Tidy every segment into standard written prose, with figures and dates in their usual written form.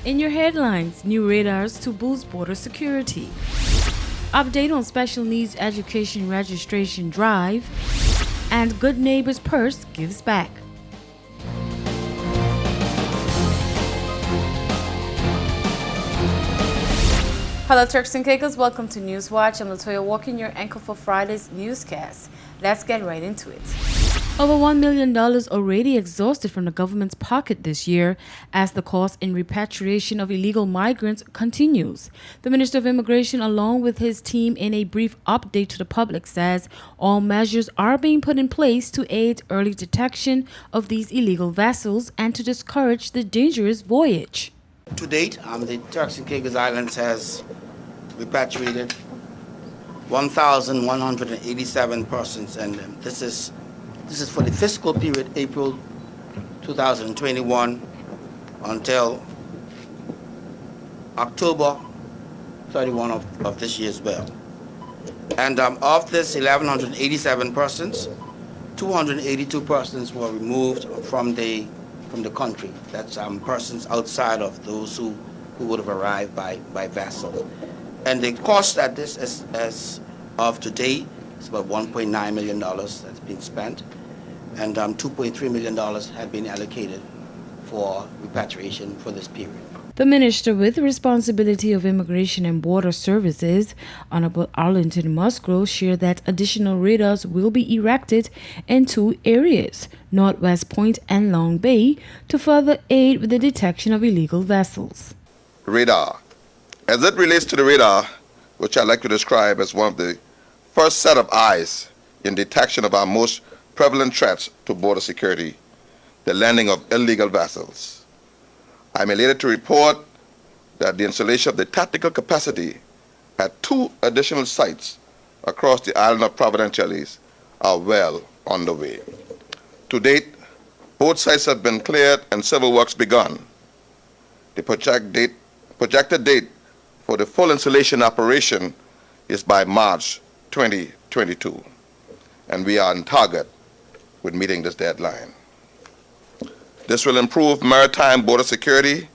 In your headlines, new radars to boost border security. Update on special needs education registration drive. And Good Neighbors Purse gives back. Hello, Turks and Caicos. Welcome to Newswatch. I'm Latoya Walking, your anchor for Friday's newscast. Let's get right into it. Over $1 million already exhausted from the government's pocket this year as the cost in repatriation of illegal migrants continues. The Minister of Immigration, along with his team, in a brief update to the public, says all measures are being put in place to aid early detection of these illegal vessels and to discourage the dangerous voyage. To date, the Turks and Caicos Islands has repatriated 1,187 persons, and this is for the fiscal period April 2021 until October 31 of this year as well. And of this 1,187 persons, 282 persons were removed from the country. That's persons outside of those who would have arrived by vessel. And the cost at this as of today is about $1.9 million that's been spent, and $2.3 million had been allocated for repatriation for this period. The Minister with Responsibility of Immigration and Border Services, Honorable Arlington Musgrove, shared that additional radars will be erected in two areas, Northwest Point and Long Bay, to further aid with the detection of illegal vessels. Radar. As it relates to the radar, which I like to describe as one of the first set of eyes in detection of our most prevalent threats to border security, the landing of illegal vessels. I'm elated to report that the installation of the tactical capacity at two additional sites across the island of Providenciales are well underway. To date, both sites have been cleared and civil works begun. The projected date for the full installation operation is by March 2022, and we are on target with meeting this deadline. This will improve maritime border security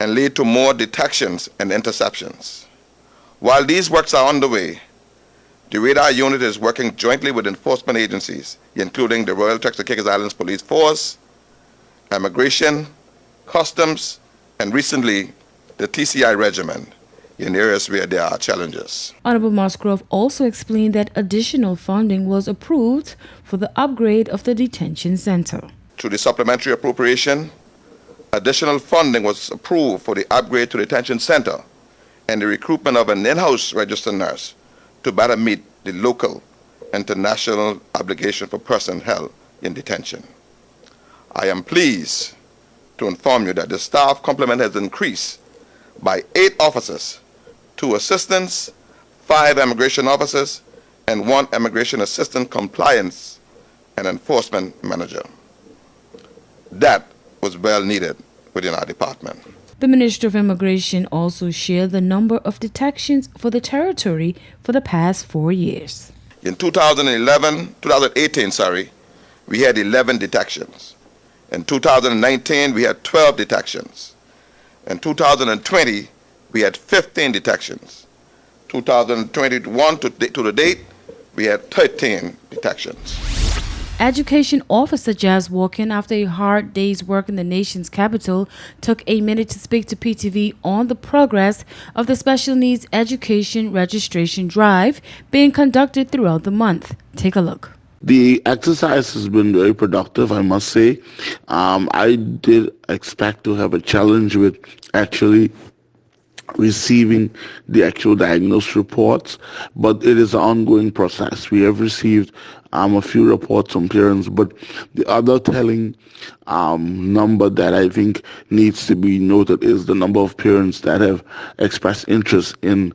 and lead to more detections and interceptions. While these works are underway, the radar unit is working jointly with enforcement agencies, including the Royal Turks and Caicos Islands Police Force, Immigration, Customs, and recently the TCI Regiment, in areas where there are challenges. Honorable Musgrove also explained that additional funding was approved for the upgrade of the detention center. Through the supplementary appropriation, additional funding was approved for the upgrade to the detention center and the recruitment of an in-house registered nurse to better meet the local international obligation for persons held in detention. I am pleased to inform you that the staff complement has increased by 8 officers, 2 assistants, 5 immigration officers, and 1 immigration assistant compliance and enforcement manager. That was well needed within our department. The Minister of Immigration also shared the number of detections for the territory for the past 4 years. In 2018, we had 11 detections. In 2019, we had 12 detections. In 2020, we had 15 detections. 2021 to the date, we had 13 detections. Education Officer Jazz Walken, after a hard day's work in the nation's capital, took a minute to speak to PTV on the progress of the special needs education registration drive being conducted throughout the month. Take a look. The exercise has been very productive, I must say. I did expect to have a challenge with actually receiving the actual diagnosis reports, but it is an ongoing process. We have received a few reports from parents, but the other telling number that I think needs to be noted is the number of parents that have expressed interest in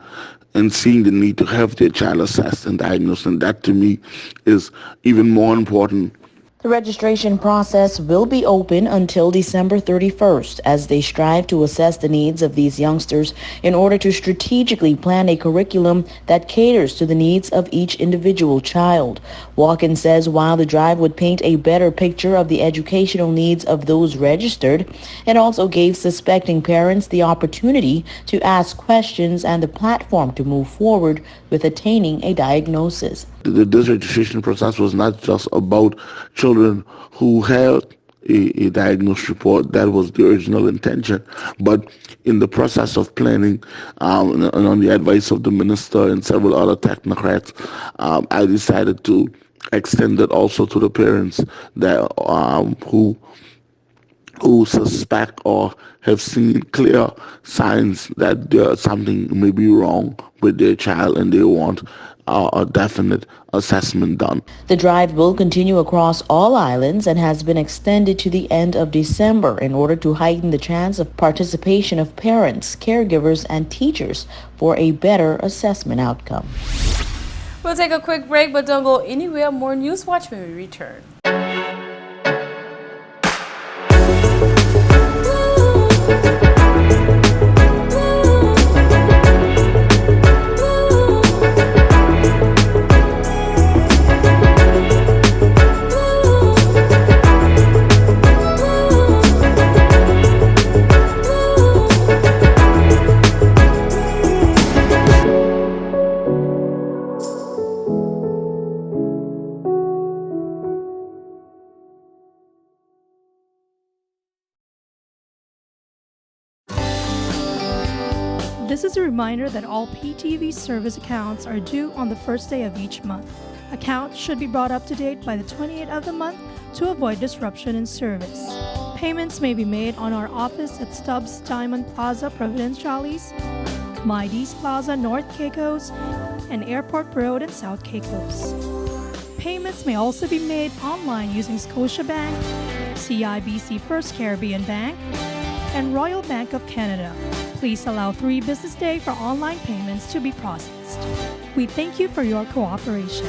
seeing the need to have their child assessed and diagnosed, and that to me is even more important. The registration process will be open until December 31st as they strive to assess the needs of these youngsters in order to strategically plan a curriculum that caters to the needs of each individual child. Walken says while the drive would paint a better picture of the educational needs of those registered, it also gave suspecting parents the opportunity to ask questions and the platform to move forward with attaining a diagnosis. This registration process was not just about children who had a diagnosed report. That was the original intention. But in the process of planning, and on the advice of the minister and several other technocrats, I decided to extend it also to the parents that who suspect or have seen clear signs that something may be wrong with their child and they want a definite assessment done. The drive will continue across all islands and has been extended to the end of December in order to heighten the chance of participation of parents, caregivers, and teachers for a better assessment outcome. We'll take a quick break, but don't go anywhere. More News Watch when we return. This is a reminder that all PTV service accounts are due on the first day of each month. Accounts should be brought up to date by the 28th of the month to avoid disruption in service. Payments may be made on our office at Stubbs Diamond Plaza, Providenciales, Mides Plaza, North Caicos, and Airport Road in South Caicos. Payments may also be made online using Scotiabank, CIBC First Caribbean Bank, and Royal Bank of Canada. Please allow 3 business days for online payments to be processed. We thank you for your cooperation.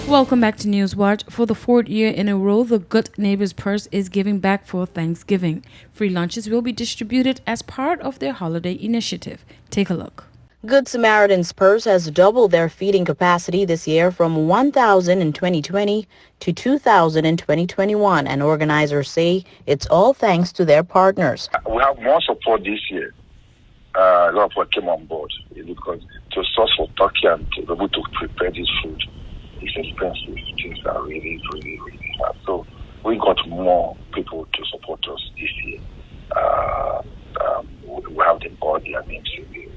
Welcome back to Newswatch. For the 4th year in a row, the Good Neighbors Purse is giving back for Thanksgiving. Free lunches will be distributed as part of their holiday initiative. Take a look. Good Samaritan's Purse has doubled their feeding capacity this year from 1,000 in 2020 to 2,000 in 2021, and organizers say it's all thanks to their partners. We have more support this year. A lot of people came on board because to source for turkey and to be able to prepare this food is expensive. Things are really, really, really hard. So we got more people to support us this year. We have them all their names in there.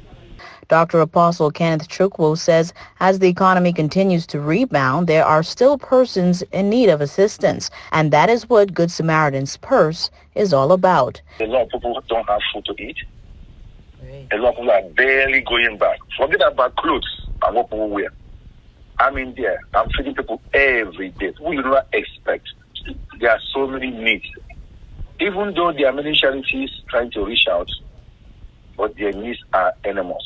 Dr. Apostle Kenneth Chukwu says as the economy continues to rebound, there are still persons in need of assistance, and that is what Good Samaritan's Purse is all about. A lot of people don't have food to eat. A lot of people are barely going back. Forget about clothes and what people wear. I'm in there. I'm feeding people every day. We do not expect. There are so many needs. Even though there are many charities trying to reach out, but their needs are enormous.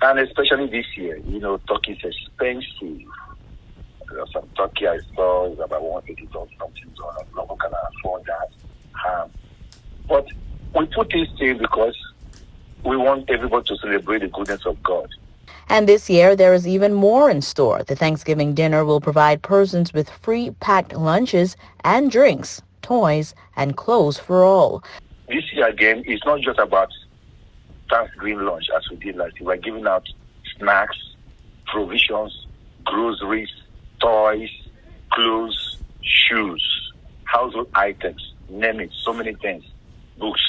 And especially this year, turkey is expensive. Some turkey I saw is about $180 something. No one can afford that. But we put this thing because we want everybody to celebrate the goodness of God. And this year, there is even more in store. The Thanksgiving dinner will provide persons with free packed lunches and drinks, toys, and clothes for all. This year, again, it's not just about Thanksgiving lunch as we did last year. We're giving out snacks, provisions, groceries, toys, clothes, shoes, household items, name it, so many things, books.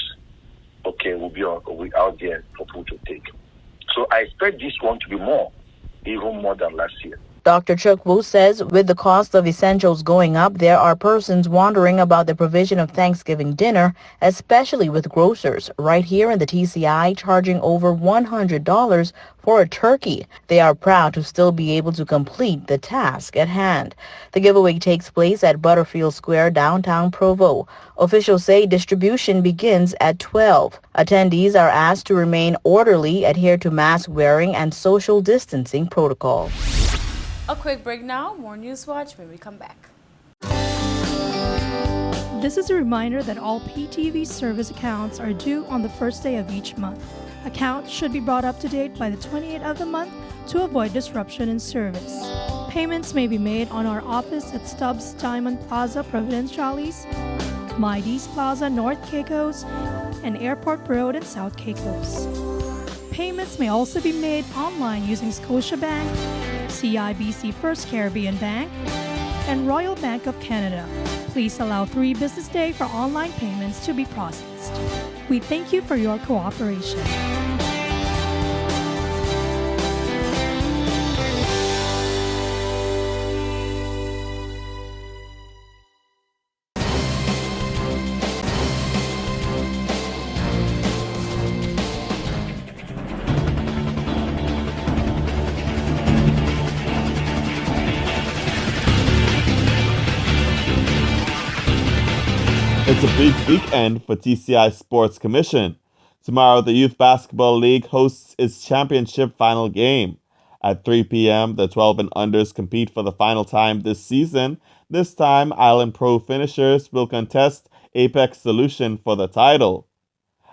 Okay, we'll be out there for people to take. So I expect this one to be more, even more than last year. Dr. Chukwu says with the cost of essentials going up, there are persons wondering about the provision of Thanksgiving dinner, especially with grocers right here in the TCI charging over $100 for a turkey. They are proud to still be able to complete the task at hand. The giveaway takes place at Butterfield Square, downtown Provo. Officials say distribution begins at 12. Attendees are asked to remain orderly, adhere to mask wearing and social distancing protocols. A quick break now. More News Watch when we come back. This is a reminder that all PTV service accounts are due on the first day of each month. Accounts should be brought up to date by the 28th of the month to avoid disruption in service. Payments may be made on our office at Stubbs Diamond Plaza, Providenciales, Mides Plaza, North Caicos, and Airport Road in South Caicos. Payments may also be made online using Scotiabank, CIBC First Caribbean Bank, and Royal Bank of Canada. Please allow 3 business days for online payments to be processed. We thank you for your cooperation. It's a big weekend for TCI Sports Commission. Tomorrow, the Youth Basketball League hosts its championship final game. At 3 p.m., the 12 and unders compete for the final time this season. This time, Island Pro finishers will contest Apex Solution for the title.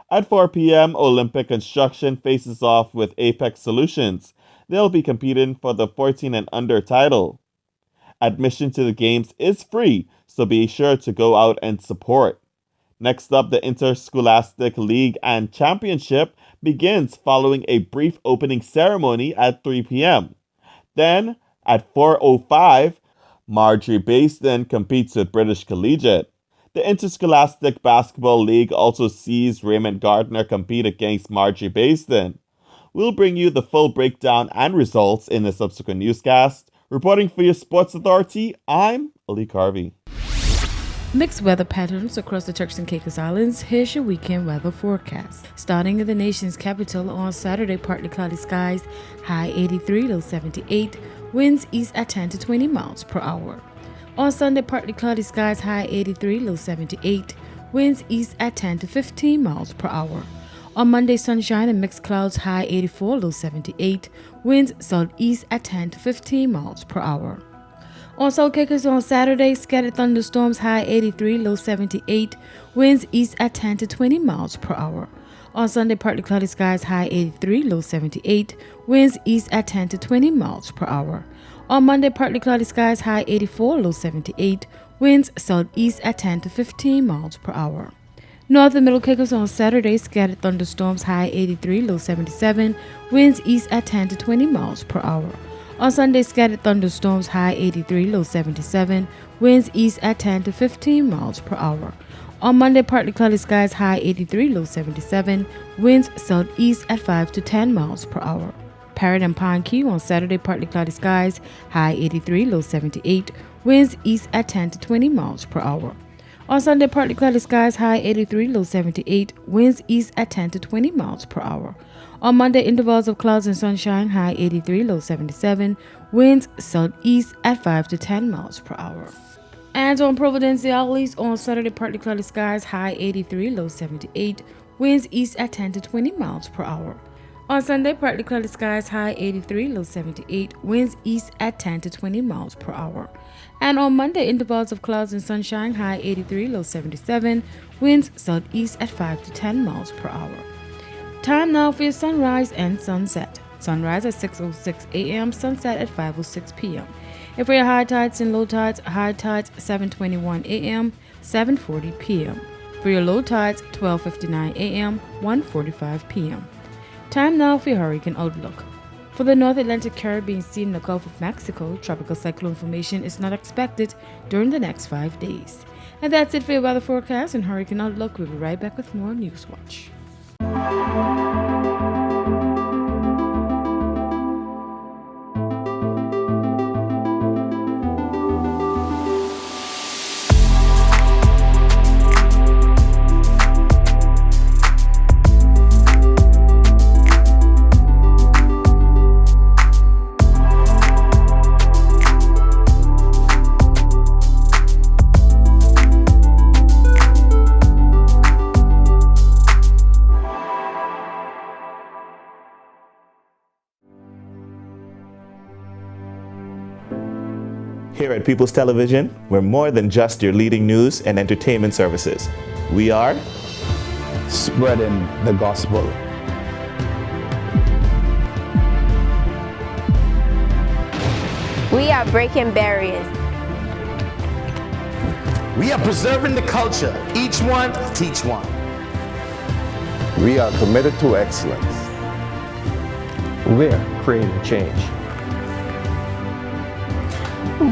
At 4 p.m., Olympic Construction faces off with Apex Solutions. They'll be competing for the 14 and under title. Admission to the games is free, so be sure to go out and support. Next up, the Interscholastic League and Championship begins following a brief opening ceremony at 3 p.m. Then, at 4:05, Marjorie Basin competes with British Collegiate. The Interscholastic Basketball League also sees Raymond Gardner compete against Marjorie Basin. We'll bring you the full breakdown and results in a subsequent newscast. Reporting for your Sports Authority, I'm Ali Carvey. Mixed weather patterns across the Turks and Caicos Islands. Here's your weekend weather forecast. Starting in the nation's capital on Saturday, partly cloudy skies, high 83, low 78, winds east at 10 to 20 miles per hour. On Sunday, partly cloudy skies, high 83, low 78, winds east at 10 to 15 miles per hour. On Monday, sunshine and mixed clouds, high 84, low 78, winds southeast at 10 to 15 miles per hour. On South Caicos on Saturday, scattered thunderstorms, high 83, low 78, winds east at 10 to 20 miles per hour. On Sunday, partly cloudy skies, high 83, low 78, winds east at 10 to 20 miles per hour. On Monday, partly cloudy skies, high 84, low 78, winds southeast at 10 to 15 miles per hour. North and Middle Caicos on Saturday, scattered thunderstorms, high 83, low 77, winds east at 10 to 20 miles per hour. On Sunday, scattered thunderstorms, high 83, low 77, winds east at 10 to 15 miles per hour. On Monday, partly cloudy skies, high 83, low 77, winds southeast at 5 to 10 miles per hour. Parrot and Pine Key on Saturday, partly cloudy skies, high 83, low 78, winds east at 10 to 20 miles per hour. On Sunday, partly cloudy skies, high 83, low 78, winds east at 10 to 20 miles per hour. On Monday, intervals of clouds and sunshine, high 83, low 77, winds southeast at 5 to 10 miles per hour. And on Providenciales on Saturday, partly cloudy skies, high 83, low 78, winds east at 10 to 20 miles per hour. On Sunday, partly cloudy skies, high 83, low 78, winds east at 10 to 20 miles per hour. And on Monday, intervals of clouds and sunshine, high 83, low 77, winds southeast at 5 to 10 miles per hour. Time now for your sunrise and sunset. Sunrise at 6:06 a.m., sunset at 5:06 p.m. And for your high tides and low tides, high tides 7:21 a.m., 7:40 p.m. For your low tides, 12:59 a.m., 1:45 p.m. Time now for your hurricane outlook. For the North Atlantic Caribbean Sea in the Gulf of Mexico, tropical cyclone formation is not expected during the next 5 days. And that's it for your weather forecast and hurricane outlook. We'll be right back with more News Watch. Here at People's Television, we're more than just your leading news and entertainment services. We are spreading the gospel. We are breaking barriers. We are preserving the culture. Each one, teach one. We are committed to excellence. We're creating change.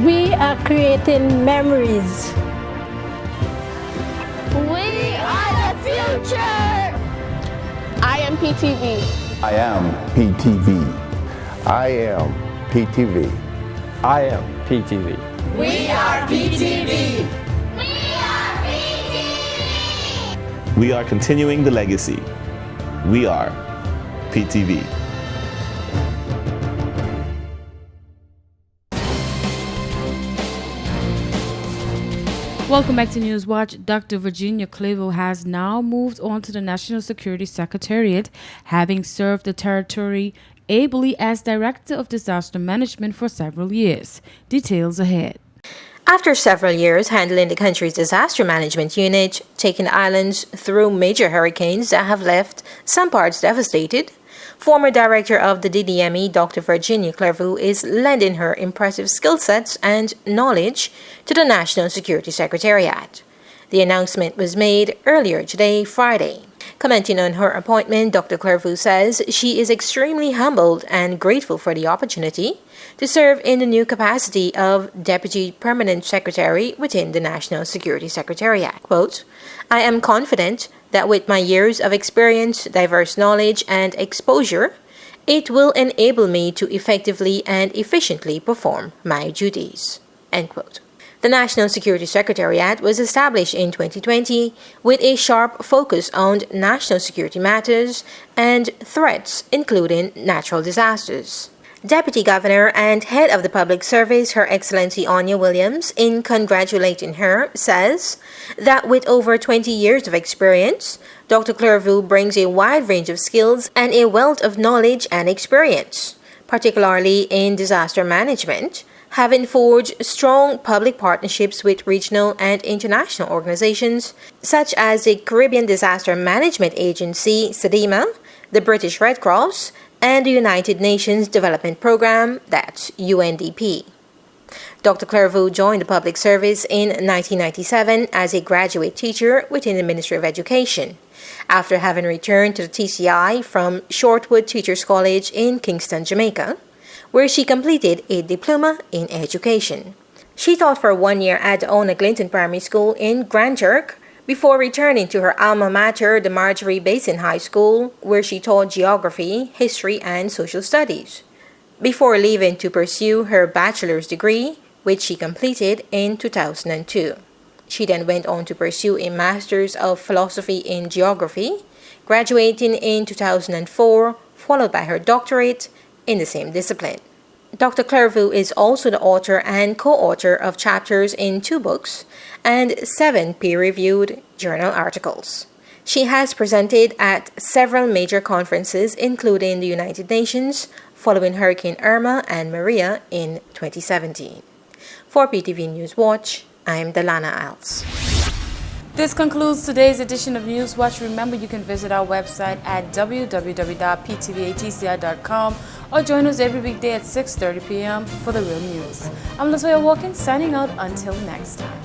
We are creating memories. We are the future. I am PTV. I am PTV. I am PTV. I am PTV. We are PTV. We are continuing the legacy. We are PTV. Welcome back to Newswatch. Dr. Virginia Clavel has now moved on to the National Security Secretariat, having served the territory ably as Director of Disaster Management for several years. Details ahead. After several years handling the country's disaster management unit, taking the islands through major hurricanes that have left some parts devastated, former director of the DDME, Dr. Virginia Clavel, is lending her impressive skill sets and knowledge to the National Security Secretariat. The announcement was made earlier today, Friday. Commenting on her appointment, Dr. Clavel says she is extremely humbled and grateful for the opportunity to serve in the new capacity of Deputy Permanent Secretary within the National Security Secretariat. Quote, I am confident that with my years of experience, diverse knowledge, and exposure, it will enable me to effectively and efficiently perform my duties. End quote. The National Security Secretariat was established in 2020 with a sharp focus on national security matters and threats, including natural disasters. Deputy Governor and Head of the Public Service, Her Excellency Anya Williams, in congratulating her, says that with over 20 years of experience, Dr. Clavel brings a wide range of skills and a wealth of knowledge and experience, particularly in disaster management, having forged strong public partnerships with regional and international organizations such as the Caribbean Disaster Management Agency, SEDIMA, the British Red Cross, and the United Nations Development Programme, that's UNDP. Dr. Clavel joined the public service in 1997 as a graduate teacher within the Ministry of Education, after having returned to the TCI from Shortwood Teachers College in Kingston, Jamaica, where she completed a diploma in education. She taught for 1 year at the Ona Clinton Primary School in Grand Turk before returning to her alma mater, the Marjorie Basin High School, where she taught geography, history, and social studies, before leaving to pursue her bachelor's degree, which she completed in 2002. She then went on to pursue a master's of philosophy in geography, graduating in 2004, followed by her doctorate in the same discipline. Dr. Clavel is also the author and co-author of chapters in 2 books and 7 peer-reviewed journal articles. She has presented at several major conferences, including the United Nations, following Hurricane Irma and Maria in 2017. For PTV News Watch, I'm Delana Iles. This concludes today's edition of Newswatch. Remember, you can visit our website at www.ptvatci.com or join us every weekday at 6:30 p.m. for the real news. I'm Latoya Walken, signing out until next time.